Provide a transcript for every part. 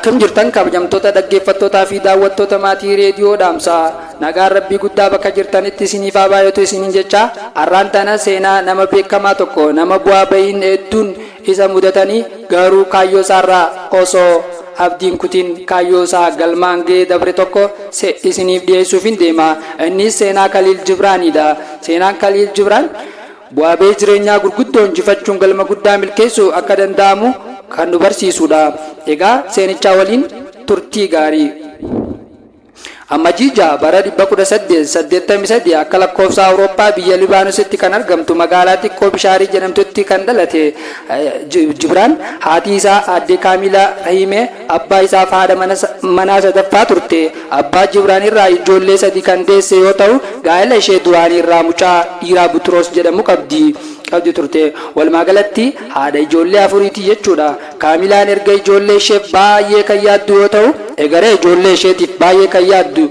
Akkam jirtan kabajamtoota dhaggeeffattootaa fi daawwattoota maatii reediyoo Dhaamsaa. Nagaan Rabbii guddaa bakka jirtanitti isiniif haa baay'atu isiniin jecha har'aan tana seenaa nama beekamaa tokko nama bu'aa bahiin hedduun isa mudatanii garuu kaayyoo isaarraa osoo abdiin kutiin kaayyoo isaa galmaan ga'ee dabre tokko isiniif dhiyeessuuf hin deema. Innis seenaa Kaliil Jibraanidha. Seenaan Kaliil Jibraan bu'aa bahii jireenyaa gurguddoo injifachuun galma guddaa milkeessuu akka danda'amu kan nu barsiisudha. Egaa seenichaa waliin turtii gaarii. Amajjii bara 1883 akka lakkoofsa Awurooppaa biyya Libaanoositti kan argamtu magaalaa xiqqoo Bishaarii jedhamtutti kan dhalate Jibraan haati isaa aadde Kaamilaa Rahimee abbaa isaaf haadha manaa sadaffaa turte. Abbaa Jibraan irraa ijoollee sadii kan deesse yoo ta'u gaa'ela ishee duraanii irraa mucaa dhiiraa Buturoos jedhamu qabdi turte. Walumaa galatti haadha ijoollee afuriiti jechuudha. Kaamilaan erga ijoollee ishee baay'ee kan yaaddu yoo ta'u egaree ijoollee isheetiif baay'ee kan yaaddu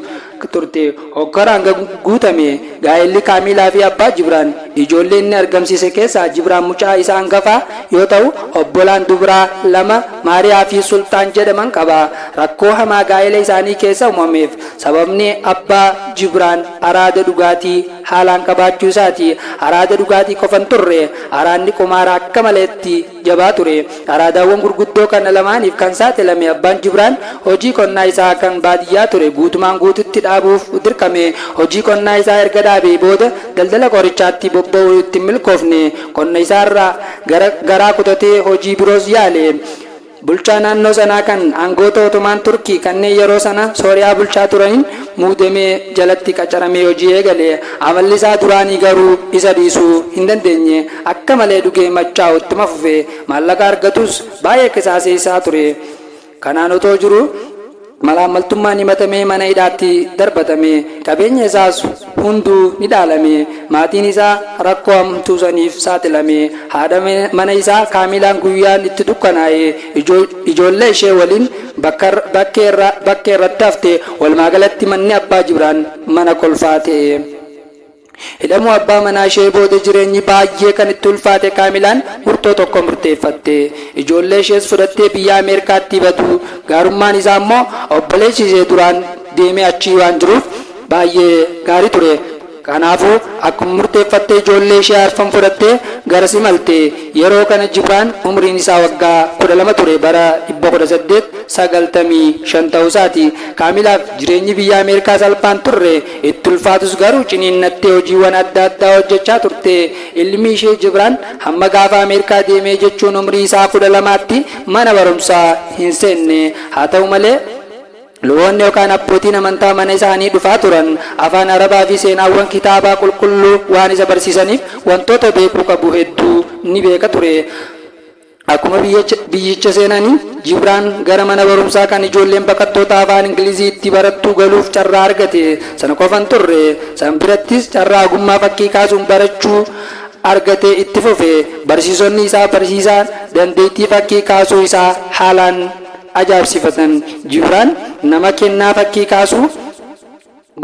turte. Hokkoraan guutame gaa'elli Kaamilaa fi abbaa Jibraan ijoollee inni argamsiise keessaa Jibraan mucaa isaa hangafaa yoo ta'u obbolaan dubaraa lama Maariyaa fi Sultaan jedhaman qaba. Rakkoo hamaa gaa'ela isaanii keessa uumameef sababni abbaa Jibraan araada dhugaatii haalaan qabaachuu isaati. Araada dhugaatii qofan turre araadni qumaara akka maleetti jabaa ture. Araadaawwan gurguddoo kana lamaaniif kan saaxilame abbaan Jibraan hojii qonnaa isaa kan baadiyyaa ture guutumaan guututti dhaabuuf dirqame. Hojii qonnaa isaa erga dhaabee booda daldala qorichaatti bobba'uu itti milkoofne qonna isaarraa garaa kutatee hojii biroos yaale. Bulchaa naannoo sanaa kan aangoota Otomaan Turkii kanneen yeroo sana Sooriyaa bulchaa turaniin muudamee jalatti qacaramee hojii eegale. Amalli isaa duraanii garuu isa dhiisuu hin dandeenye. Akka malee dhugee machaa'u ittuma fufe. Maallaqa argatus baay'ee qisaasee isaa ture. Kanaan otoo jiru malaammaltummaan himatamee mana hidhaatti darbatame. Qabeenya isaas hunduu ni dhaalame. Maatiin isaa rakkoo hamtuu saniif saaxilame. Haadha mana isaa Kaamilaan guyyaan itti dukkanaa'e. Ijoollee ishee waliin bakkee irratti hafte. Walumaa galatti manni abbaa Jibraan mana kolfaa ta'e. Hidhamuu abbaa manaa ishee booda jireenyi baay'ee kan itti ulfaate Kaamilaan murtoo tokko murteeffatte. Ijoollee ishees fudhattee biyya Ameerikaatti badu. Gaarummaan isaa immoo obboleessi ishee duraan deemee achii waan jiruuf baay'ee gaarii ture. Kanaafuu akkuma murteeffattee ijoollee ishee arfan fudhattee garas imalte. Yeroo kana Jibraan umriin isaa waggaa 12 ture bara 1895 ta'uu isaati. Kaamilaaf jireenyi biyya Ameerikaa salphaan turre itti ulfaatus garuu ciniinnattee hojiiwwan adda addaa hojjechaa turte. Ilmi ishee Jibraan hamma gaafa Ameerikaa deemee jechuun umrii isaa 12tti mana barumsaa hin seenne. Haa ta'u malee luboonni yookaan abbootiin amantaa mana isaanii dhufaa turan afaan Arabaa fi seenaawwan kitaabaa qulqulluu waan isa barsiisaniif wantoota beekuu qabu hedduu ni beeka ture. Akkuma biyyicha seenanii Jibraan gara mana barumsaa kan ijoolleen baqattoota afaan Ingilizii itti barattuu galuuf carraa argate. Sana qofan turre san birattis carraa ogummaa fakkii kaasuun barachuu argate itti fufe. Barsiisonni isaa barsiisaan dandeettii fakkii kaasuu isaa haalaan ajaa'ibsiifatan. Jibraan nama kennaa fakkii kaasuu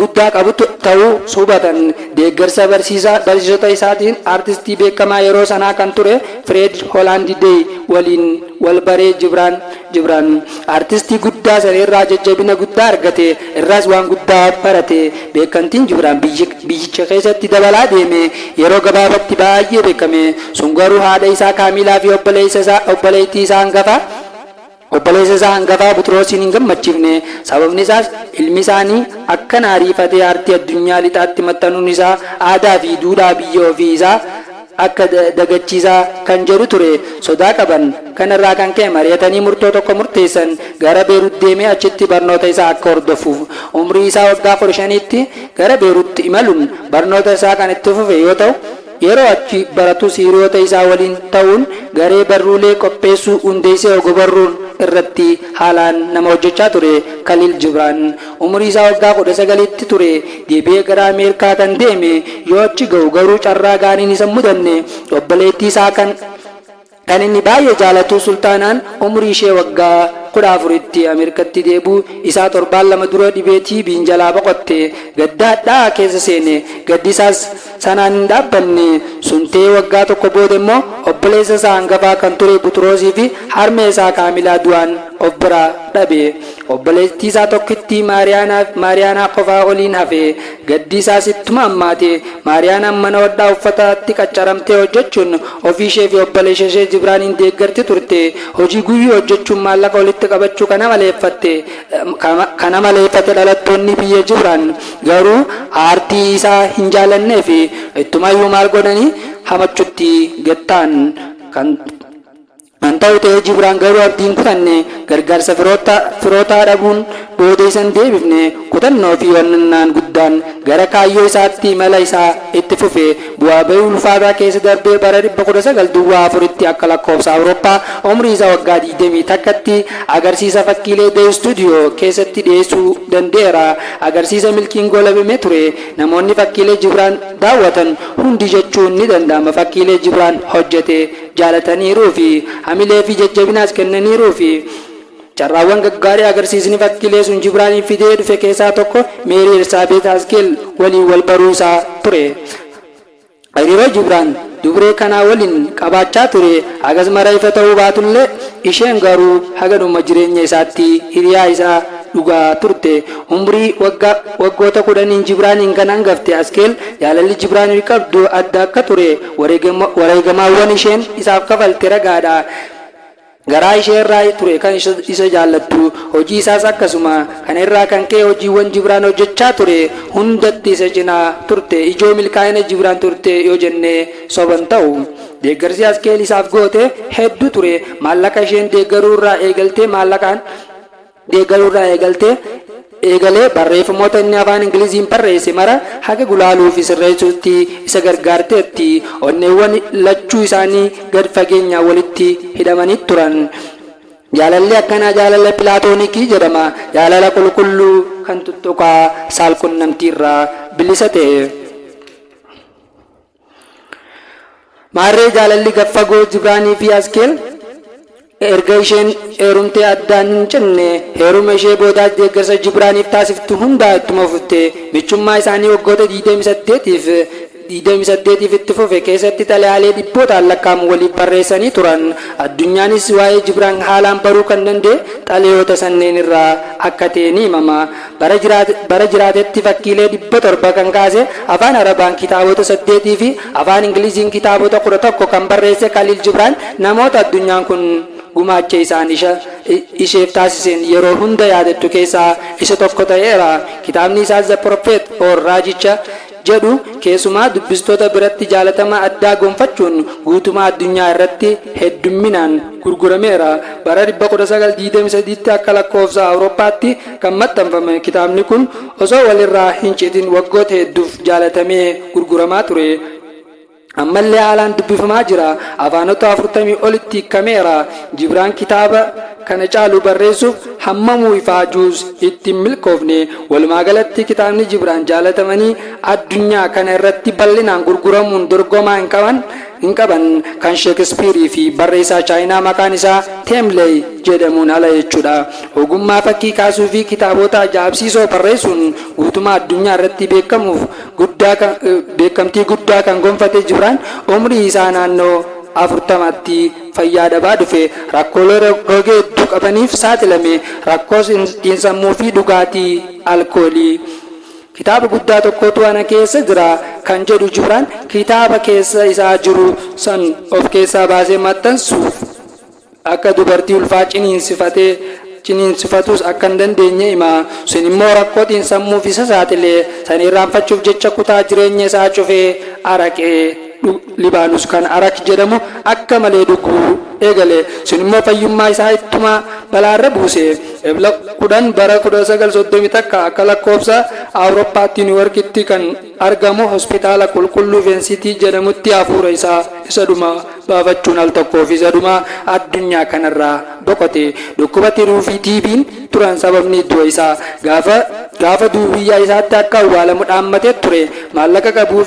guddaa qabu ta'uu hubatan. Deeggarsa barsiisota isaatiin aartistii beekamaa yeroo sanaa kan ture Fred Hollandidee waliin wal baree Jibraan aartistii guddaa sana irraa jajjabina guddaa argate. Irraas waan guddaa barate. Beekamtiin Jibraan biyyicha keessatti dabalaa deeme. Yeroo gabaabatti baay'ee beekame. Sun garuu haadha isaa Kaamilaa fi obboleettii isaa hangafaa Buturoosiin hin gammachiifne. Sababni isaas ilmi isaanii akka naariifatee aartii addunyaa lixaatti maxxanuun isaa aadaa fi duudhaa biyya ofii isaa akka dagachiisaa kan jedhu ture. Sodaa qaban kanarraa kan ka'e mari'atanii murtoo tokko murteessan. Gara Beerut deemee achitti barnoota isaa akka hordofuuf. Umrii isaa waggaa 15tti gara Beerutti imaluun barnoota isaa kan itti fufe yoo ta'u yeroo achi baratus hiriyoota isaa waliin ta'uun garee barruulee qopheessuu hundeessee ogbarruun irratti haalaan nama hojjechaa ture. Kaliil Jibraan umrii isaa waggaa 19tti ture. Deebi'ee gara Ameerikaa kan deeme yoo achi ga'u garuu carraa gaariin isa mudanne. Obboleettii isaa kan inni baay'ee jaalatu Sultaanaan umrii ishee waggaa 14tti Ameerikaatti deebuu isaa 7 dura dhibeetii biin jalaa boqotte. Gaddaadhaa keessa seene. Gaddi isaas sanaan hin dhaabbanne suntee waggaa tokko booda immoo obboleessa isaa hangafaa kan ture Buxroosii fi harmee isaa Kaamilaa du'aan of biraa dhabe. Obboleettii isaa tokkittii Maariyaanaa qofaa waliin hafe. Gaddi isaas ittuma hammaate. Maariyaanaan mana hodhaa uffataatti qaccaramtee hojjechuun ofii ishee fi obboleessa ishee Jibraaniin deeggarti turte. Hojii guyyuu hojjechuun maallaqa walitti qabachuu kana maleeffate dhalattoonni biyya Jibraan garuu aartii isaa hin jaallannee fi ittumayyuu maal godhanii hamachuutti gattaan kan ta'u ta'ee Jibraan garuu abdiin kutanne gargaarsa firootaa dhabuun booda isan deebifne kutannoo fi onnannaan guddaan gara kaayyoo isaatti mala isaa itti fufe. Bu'aa bahii ulfaataa keessa darbee bara 1904tti akka lakkoofsa Awurooppaa umrii isaa waggaa 20 takkatti agarsiisa fakkiilee The Studio keessatti dhiyeessuu danda'eera. Agarsiisa milkiin goolabamee ture. Namoonni fakkiilee Jibraan daawwatan hundi jechuun ni danda'ama fakkiilee Jibraan hojjete jaalataniiruu fi hamilee fi jajjabinaas kennaniiruu fi carraawwan gaggaarii agarsiisni fakkiilee sun Jibraaniif fidee dhufe keessaa tokko Meerii Elsaabeet Haskeel waliin wal baruu isaa ture. Hariiroo Jibraan dubree kanaa waliin qabaachaa ture hagas mara ifa ta'uu baatullee isheen garuu haga dhuma jireenya isaatti hiriyaa isaa dhugaa turte. Umrii waggoota 10 Jibraaniin kan hangafte Haskeel jaalalli Jibraaniif qabdu adda akka ture wareegamaawwan isheen isaaf kafalte ragaadha. Garaa ishee irraa ture kan isa jaallattu hojii isaas akkasuma kana irraa kan ka'e hojiiwwan Jibraan hojjechaa ture hundatti isa cinaa turte. Ijoo milkaa'ina Jibraan turte yoo jenne soban ta'u. Deeggarsi Haskeel isaaf goote hedduu ture. Maallaqa isheen deeggaruurraa eegalee barreeffamoota inni afaan Ingiliziin barreesse mara haga gulaaluu fi sirreessuutti isa gargaarteetti. Onneewwan lachuu isaanii gad fageenyaan walitti hidhamanii turan. Jaalalli akkanaa jaalala Pilaatoonikii jedhama. Jaalala qulqulluu kan tuttuqaa saalqunnamtiirraa bilisa ta'e. Maarree jaalalli gaffagoo Jibraanii fi Haskeel erga isheen heerumtee addaan hin cinne heeruma ishee boodaas deeggarsa Jibraaniif taasiftu hundaa ittuma fufte. Michummaa isaanii waggoota 28 itti fufe keessatti xalayaalee dhibbootaan lakkaa'amu waliif barreessanii turan. Addunyaanis waa'ee Jibraan haalaan baruu kan danda'e xalayoota sanneen irraa akka ta'e ni himama. Bara jiraatetti fakkiilee 700 kan kaase afaan Arabaan kitaabota 8 fi afaan Ingiliziin kitaabota 11 kan barreesse Khalil Jibraan namoota addunyaan kun gumaacha isaan isheef taasiseen yeroo hunda yaadattu keessaa isa tokko ta'eera. Kitaabni isaas The Prophet or Raajicha jedhu keessumaa dubbistoota biratti jaalatama addaa gonfachuun guutumaa addunyaa irratti heddumminaan gurgurameera. Bara 1923tti akka lakkoofsa Awurooppaatti kan maxxanfame kitaabni kun osoo walirraa hin citin waggoota hedduuf jaalatamee gurguramaa ture. Ammallee haalaan dubbifamaa jira. Afaanota 40 olitti hiikameera. Jibraan kitaaba kana caalu barreessuuf hammamuu ifaajuus ittiin milkoofne. Walumaa galatti kitaabni Jibraan jaalatamanii addunyaa kana irratti bal'inaan gurguramuun dorgomaa hin qaban kan Sheekispiirii fi barreessaa Chaayinaa maqaan isaa Teemley jedhamuun ala jechuudha. Ogummaa fakkii kaasuu fi kitaabota ajaa'ibsiisoo barreessuun guutumaa addunyaa irratti beekamtii guddaa kan gonfate Jibraan umrii isaa naannoo 40tti fayyaa dhabaa dhufe. Rakkoolee roogee hedduu qabaniif saaxilame. Rakkoo xiinsammuu fi dhugaatii alkoolii. Kitaaba guddaa tokkotu ana keessa jira kan jedhu Jibraan kitaaba keessa isaa jiru san of keessaa baasee maxxansuuf akka dubartii ulfaa ciniinsifatus akka hin dandeenye hima. Sun immoo rakkoo xiinsammuuf isa saaxilee san irraanfachuuf jecha kutaa jireenya isaa cufee araqee Libaanus kan arak jedhamu akka malee dhuguu eegale. Sun immoo fayyummaa isaa ittuma balaarra buuse. Ebla 10 bara 1930 akka lakkoofsa Awurooppaatti Niiwuorkitti kan argamu hospitaala qulqulluu Veensitii jedhamutti hafuura isaa isa dhuma baafachuun al tokkoo fi isa dhuma addunyaa kanarraa boqote. Dhukkuba tiruu fi tiibiin turan sababni du'a isaa gaafa duubiyyaa isaatti akka awwaalamu dhaammatee ture. Maallaqa qabu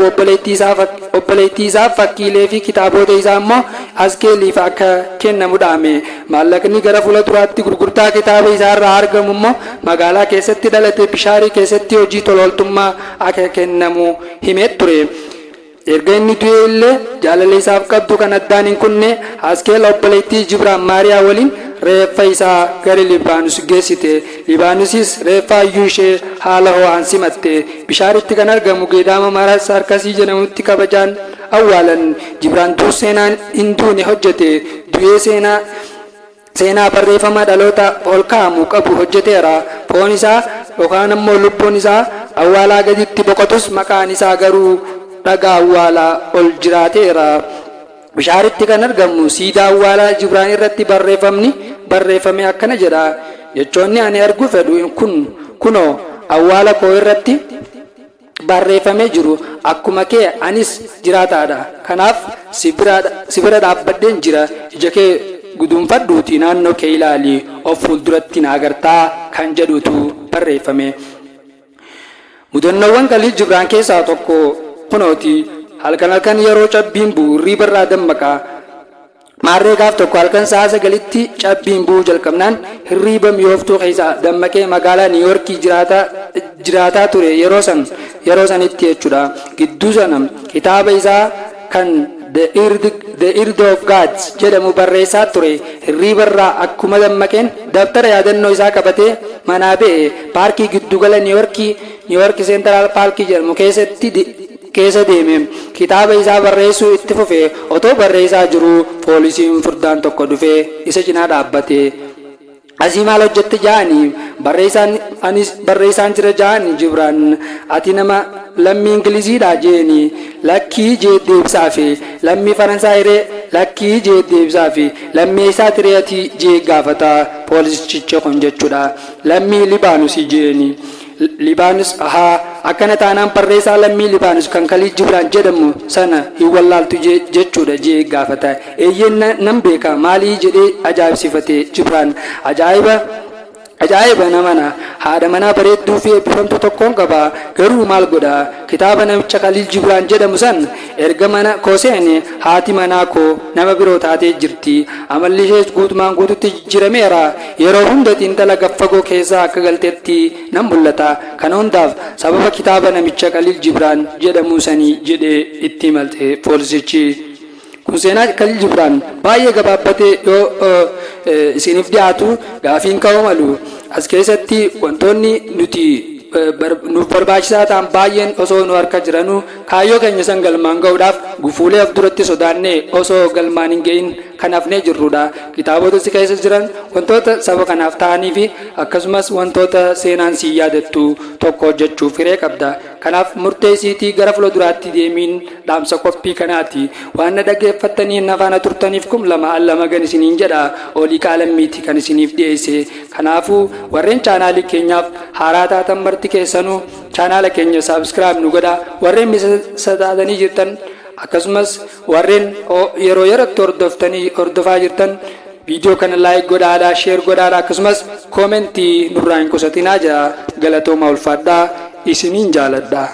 obboleettii isaa obboleettii isaa fakkiilee fi kitaabota isaa immoo Askeeliif akka kennamu dhaame. Maallaqni gara fuulduraatti gurgurtaa kitaaba isaa irraa argamu immoo magaalaa keessatti dhalate Bishaarii keessatti hojii tolooltummaa akka kennamu himee ture. Erga inni du'e illee jaalala isaaf qabdu kan addaan hin kunne Askeel obboleettii Jibraan Maariyaa waliin reeffa isaa gara Libaanus geessite. Libaanusis reeffa iyyuu ishee haala ho'aan simatte. Bishaaritti kan argamu geedaama Maraa Sarkasii jedhamutti kabajaan awwaalan. Jibraan dur seenaan hin duune hojjete. Du'ee seenaa barreeffama dhaloota ol kaa'amu qabu hojjeteera. Foon isaa yookaan ammoo lubbuun isaa awwaalaa gaditti boqotus maqaan isaa garuu dhagaa awwaalaa ol jiraateera. Bishaaritti kan argamu siidaa awwaalaa Jibraan irratti barreeffame akkana jedha. Jechoonni ani arguu fedhu kunoo awwaala koo irratti barreeffamee jiru. Akkuma kee anis jiraataadha. Kanaaf si bira dhaabbadheen jira. Ija kee guduunfadhuuti naannoo kee ilaali. Of fuulduratti na agartaa kan jedhutu barreeffame. Mudannoowwan qalii Jibraan keessaa tokko kunooti. Halkan yeroo cabbiin bu'u hirriiba irraa dammaqa. Maarree gaaf tokko halkan sa'a 9tti cabbiin bu'uu jalqabnaan hirriiba mi'ooftuu keessaa dammaqee magaalaa Niiyorkii jiraataa ture yeroo sanitti jechuudha. Gidduu sana kitaaba isaa kan The Earth of Gods jedhamu barreessaa ture. Hirriiba irraa akkuma dammaqeen dabtara yaadannoo isaa qabatee manaa ba'e. Paarkii giddugala Niiyorkii Seentiraal Paarkii jedhamu keessa deeme. Kitaaba isaa barreessuu itti fufe. Otoo barreessaa jiru poolisiin furdaan tokko dhufee isa cinaa dhaabbate. Asii maal hojjette ja'anii barreessaan jira ja'anii Jibraan ati nama lammii Ingiliziidhaa jeeni lakkii jee deebisaafi lammii Faransaayiree lakkii jee deebisaafi lammii isaa tireetii jee gaafata poolisicha kun jechuudha. Lammii Libaanus jeeni. Libaanus akkana taanaan barreessaa lammii Libaanus kan kalii Jibraan jedhamu sana hin wallaaltu jechuudha jee gaafata. Eeyyeen nan beeka maalii jedhee ajaa'ibsifate Jibraan. Ajaa'iba namana haadha manaa bareedduu fi eebbifamtu tokkoon qaba. Garuu maal godha kitaaba namicha Kaliil Jibraan jedhamu san erga mana koo seene haati manaa koo nama biroo taatee jirti. Amalli ishees guutumaan guututti jijjiirameera. Yeroo hunda xiinxala gaffagoo keessaa akka galteetti nan mul'ata. Kana hundaaf sababa kitaaba namicha Kaliil Jibraan jedhamu sanii jedhee itti himalte poolisichi. Kun seenaa Kaliil Jibraan baay'ee gabaabbatee yoo isiniif dhiyaatu gaafiin ka'uu malu. As keessatti wantoonni nuuf barbaachisaa ta'an baay'een osoo nu harka jiranu kaayyoo keenya san galmaan ga'uudhaaf gufuulee of duratti sodaannee osoo galmaan hin ga'in kan hafnee jirrudha. Kitaabota si keessa jiran wantoota saba kanaaf ta'anii fi akkasumas wantoota seenaan si yaadattu tokko hojjechuuf hiree qabda. Kanaaf murteessiitii gara fuulduraatti deemiin dhaamsa qophii kanaati. Waan na dhaggeeffattanii nafaana turtaniif kum lama gan isiniin jedha. Olii qaalammiiti kan isiniif dhiyeesse. Kanaafuu warreen chaanaalii keenyaaf haaraa taatan marti keessanuu chaanaala keenya saabskiraayib nu godha. Warreen miseensa taatanii jirtan akkasumas warreen yeroo yerootti hordofaa jirtan viidiyoo kana laayik godhaadhaa, sheer godhaadhaa akkasumas koomentii nurraa hin qusatinaa jedha. Galatooma ulfaadhaa isiniin jaaladha.